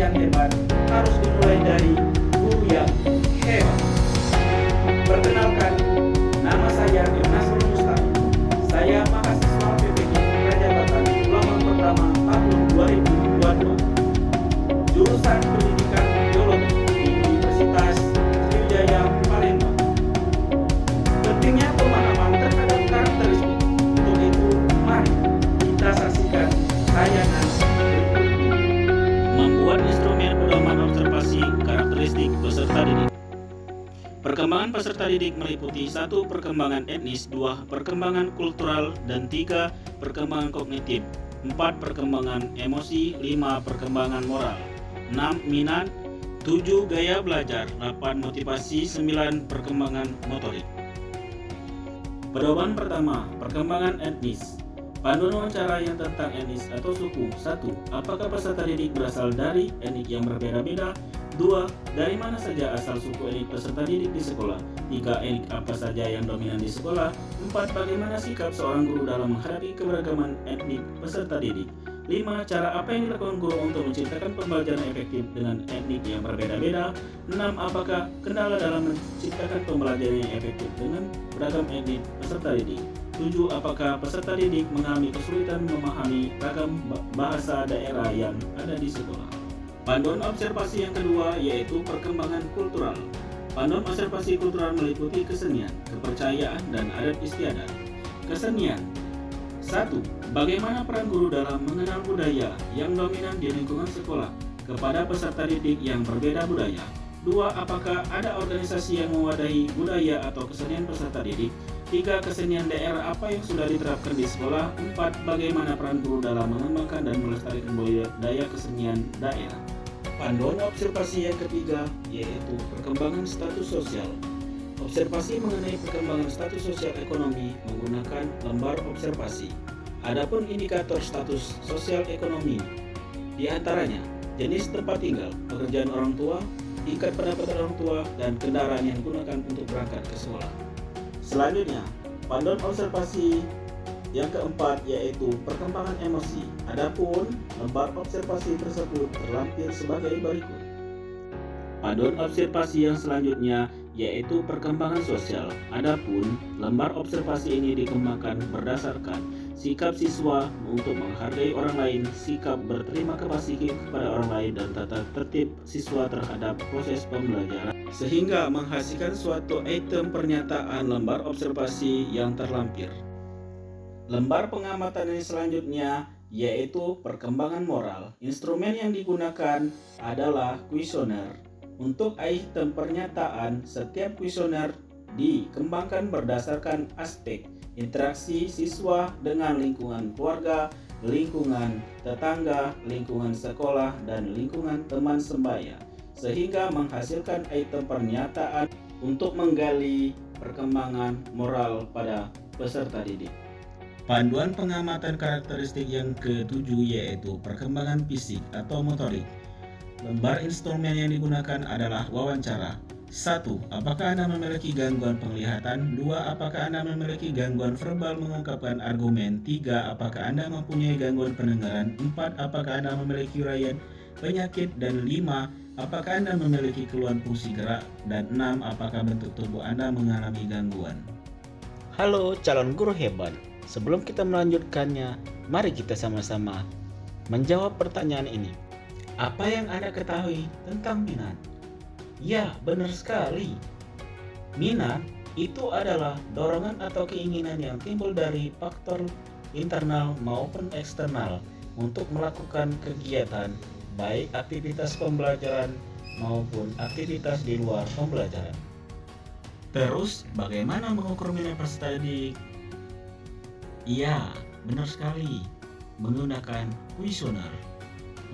yang hebat harus dimulai dari guru yang hebat. Perkenalkan, nama saya Nasrul Mustaqim. Saya mahasiswa PPG Prajabatan gelombang pertama tahun 2022. Jurusan Pendidikan Biologi di Universitas Sriwijaya Palembang. Pentingnya pemahaman terhadap karakteristik. Untuk itu, mari kita saksikan tayangan berikut ini. Membuat instrumen pedoman observasi karakteristik peserta didik. Perkembangan peserta didik meliputi 1. Perkembangan etnis, 2. Perkembangan kultural, dan 3. Perkembangan kognitif, 4. Perkembangan emosi, 5. Perkembangan moral, 6. Minat, 7. Gaya belajar, 8. Motivasi, 9. Perkembangan motorik. Pedoman pertama, perkembangan etnis. Panduan wawancara yang tentang etnis atau suku. 1. Apakah peserta didik berasal dari etnik yang berbeda-beda? 2. Dari mana saja asal suku etnik peserta didik di sekolah? 3. Etnik apa saja yang dominan di sekolah? 4. Bagaimana sikap seorang guru dalam menghadapi keberagaman etnik peserta didik? 5. Cara apa yang dilakukan guru untuk menciptakan pembelajaran efektif dengan etnik yang berbeda-beda? 6. Apakah kendala dalam menciptakan pembelajaran yang efektif dengan beragam etnik peserta didik? 7. Apakah peserta didik mengalami kesulitan memahami ragam bahasa daerah yang ada di sekolah? Panduan observasi yang kedua yaitu perkembangan kultural. Panduan observasi kultural meliputi kesenian, kepercayaan, dan adat istiadat. Kesenian. 1. Bagaimana peran guru dalam mengenal budaya yang dominan di lingkungan sekolah kepada peserta didik yang berbeda budaya? 2. Apakah ada organisasi yang mewadahi budaya atau kesenian peserta didik? 3. Kesenian daerah apa yang sudah diterapkan di sekolah? 4. Bagaimana peran guru dalam mengembangkan dan melestarikan budaya kesenian daerah? Panduan observasi yang ketiga yaitu perkembangan status sosial. Observasi mengenai perkembangan status sosial ekonomi menggunakan lembar observasi. Adapun indikator status sosial ekonomi di antaranya jenis tempat tinggal, pekerjaan orang tua, tingkat pendapatan orang tua, dan kendaraan yang digunakan untuk berangkat ke sekolah. Selanjutnya, panduan observasi yang keempat yaitu perkembangan emosi. Adapun lembar observasi tersebut terlampir sebagai berikut. Panduan observasi yang selanjutnya yaitu perkembangan sosial. Adapun lembar observasi ini dikembangkan berdasarkan sikap siswa untuk menghargai orang lain, sikap berterima kasih kepada orang lain, dan tata tertib siswa terhadap proses pembelajaran, sehingga menghasilkan suatu item pernyataan lembar observasi yang terlampir. Lembar pengamatan yang selanjutnya yaitu perkembangan moral. Instrumen yang digunakan adalah kuesioner. Untuk item pernyataan, setiap kuesioner dikembangkan berdasarkan aspek interaksi siswa dengan lingkungan keluarga, lingkungan tetangga, lingkungan sekolah, dan lingkungan teman sebaya, sehingga menghasilkan item pernyataan untuk menggali perkembangan moral pada peserta didik. Panduan pengamatan karakteristik yang ketujuh yaitu perkembangan fisik atau motorik. Lembar instrumen yang digunakan adalah wawancara. 1. Apakah Anda memiliki gangguan penglihatan? 2. Apakah Anda memiliki gangguan verbal mengungkapkan argumen? 3. Apakah Anda mempunyai gangguan pendengaran? 4. Apakah Anda memiliki uraian penyakit? Dan 5. Apakah Anda memiliki keluhan fungsi gerak? Dan 6. Apakah bentuk tubuh Anda mengalami gangguan? Halo calon guru hebat. Sebelum kita melanjutkannya, mari kita sama-sama menjawab pertanyaan ini. Apa yang Anda ketahui tentang minat? Ya, benar sekali. Minat itu adalah dorongan atau keinginan yang timbul dari faktor internal maupun eksternal untuk melakukan kegiatan, baik aktivitas pembelajaran maupun aktivitas di luar pembelajaran. Terus, bagaimana mengukur minat peserta didik? Iya, benar sekali, menggunakan kuesioner.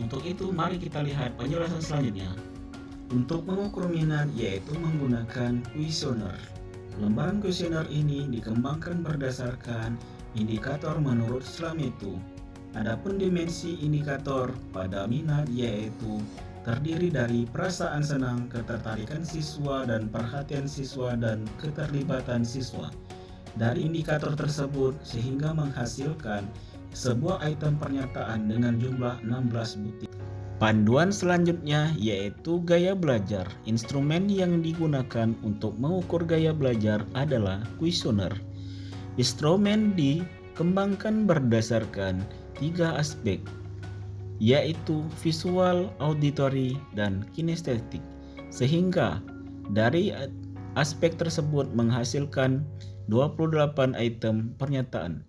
Untuk itu, mari kita lihat penjelasan selanjutnya. Untuk mengukur minat yaitu menggunakan kuesioner. Lembaran kuesioner ini dikembangkan berdasarkan indikator menurut Slametto. Adapun dimensi indikator pada minat yaitu terdiri dari perasaan senang, ketertarikan siswa, dan perhatian siswa dan keterlibatan siswa. Dari indikator tersebut sehingga menghasilkan sebuah item pernyataan dengan jumlah 16 butir. Panduan selanjutnya yaitu gaya belajar. Instrumen yang digunakan untuk mengukur gaya belajar adalah kuesioner. Instrumen dikembangkan berdasarkan 3 aspek, yaitu visual, auditory, dan kinestetik, sehingga dari aspek tersebut menghasilkan 28 item pernyataan.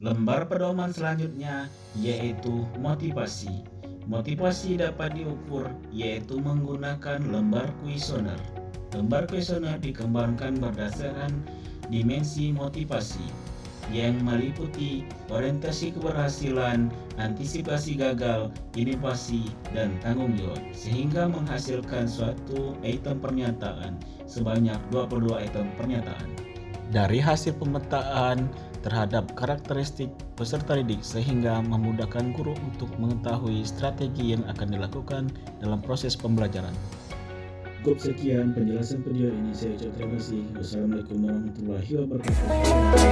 Lembar pedoman selanjutnya yaitu motivasi. Motivasi dapat diukur yaitu menggunakan lembar kuesioner. Lembar kuesioner dikembangkan berdasarkan dimensi motivasi yang meliputi orientasi keberhasilan, antisipasi gagal, inovasi, dan tanggung jawab, sehingga menghasilkan suatu item pernyataan sebanyak 22 item pernyataan. Dari hasil pemetaan terhadap karakteristik peserta didik sehingga memudahkan guru untuk mengetahui strategi yang akan dilakukan dalam proses pembelajaran. Cukup sekian penjelasan video ini, saya ucapkan terima kasih. Wassalamualaikum warahmatullahi wabarakatuh.